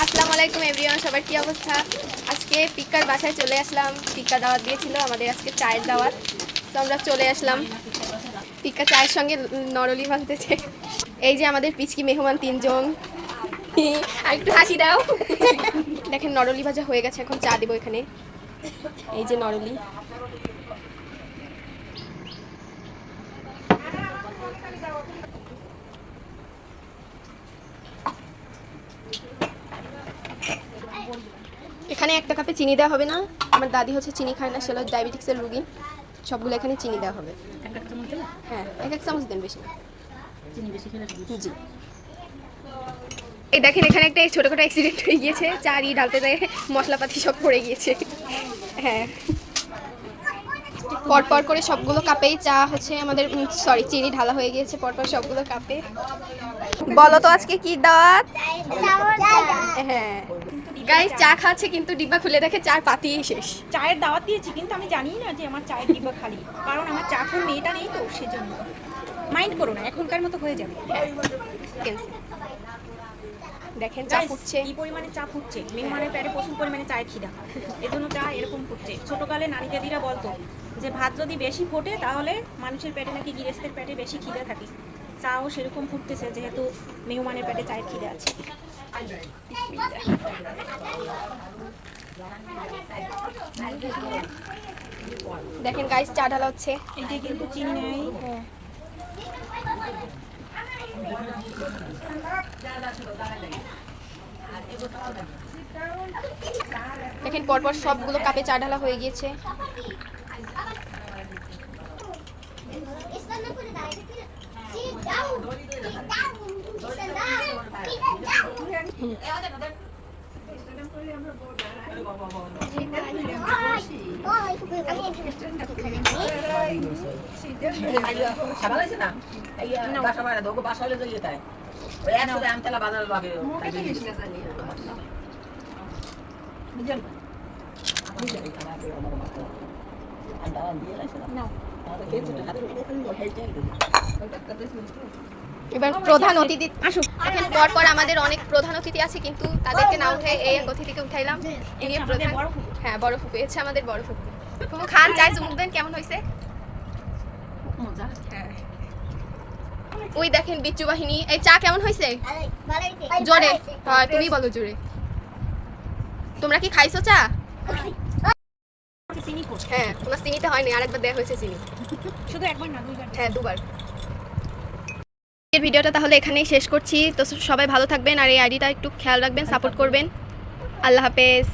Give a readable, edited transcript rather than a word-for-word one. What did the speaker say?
আসসালামু আলাইকুম এভরিওয়ান, সবার কি অবস্থা? আজকে পিক্কার বাসায় চলে আসলাম। পিক্কা দাওয়াত দিয়েছিল আমাদের, আজকে চায়ের দাওয়াত। তো আমরা চলে আসলাম। পিক্কা চায়ের সঙ্গে নরলি ভাজতেছে। এই যে আমাদের পিচকি মেহমান তিনজন। আর একটু হাসি দাও। দেখেন নরলি ভাজা হয়ে গেছে, এখন চা দিব এখানে। এই যে নরলি। এখানে একটা কাপে চিনি দেওয়া হবে না। আমার দাদি হচ্ছে চিনি খায় না, সেটা ডায়াবেটিক্সের রোগী। সবগুলো এখানে চিনি দেওয়া হবে। হ্যাঁ, এক চামচ দেন, বেশি না। জি। এই দেখেন এখানে একটা ছোটখাটো অ্যাক্সিডেন্ট হয়ে গিয়েছে। চারি ঢালতে যায় মশলাপাতি সব পড়ে গিয়েছে। হ্যাঁ, পরপর করে সবগুলো কাপেই চা হচ্ছে আমাদের, চিনি ঢালা হয়ে গিয়েছে পরপর সবগুলো কাপে। বলো তো আজকে কি দাওয়াত? হ্যাঁ গাইস, চা খাচ্ছে কিন্তু ডিব্বা খুলে দেখে চার পাতি শেষ। চায়ের দাওয়াত দিয়েছি কিন্তু আমি জানি না যে আমার চায়ের ডিব্বা খালি, কারণ আমার চা খাওয়ার মেয়েটা নেই তো, সেজন্য মাইন্ড করো না, এখনকার মতো হয়ে যাবে। দেখেন চা ফুটছে, কি পরিমাণে চা ফুটছে। মেহমানের পেটে প্রচুর পরিমাণে চায়ের খিদা, এজন্য চা এরকম ফুটছে। ছোটকালে নারী দাদিরা বলতো যে ভাত যদি বেশি ফোটে তাহলে মানুষের পেটে নাকি গৃহস্থের পেটে বেশি খিদা থাকে। চাও সেরকম ফুটতেছে, যেহেতু মেহমানের পেটে চায়ের খিদা আছে। দেখেন গাইস চা ঢালা হচ্ছে। এটা কিন্তু চিনি নেই। দেখেন পরপর সবগুলো কাপে চা ঢালা হয়ে গিয়েছে। এবার প্রধান অতিথি আসুক। এখন পরপর আমাদের অনেক প্রধান অতিথি আছে, কিন্তু তাদেরকে না উঠে এই এক অতিথিকে উঠাইলাম। ইনি প্রধান। হ্যাঁ, বড় ফুপু হচ্ছে আমাদের বড় ফুপু। ফুপু খান, চায় চুমুক দেন। কেমন হয়েছে? হ্যাঁ। ওই দেখেন বিচ্চু বাহিনী। এই চা কেমন হয়েছে? জোরে। হ্যাঁ, তুমি বলো জোরে। তোমরা কি খাইছো চা? হ্যাঁ, তোমার চিনিতে হয়নি, আরেকবার দেয়া হয়েছে চিনি। শুধু একবার না, দুইবার। হ্যাঁ, দুবার। এই ভিডিওটা তাহলে এখানেই শেষ করছি। তো সবাই ভালো থাকবেন, আর এই আইডিটা একটু খেয়াল রাখবেন, সাপোর্ট করবেন। আল্লাহ হাফেজ।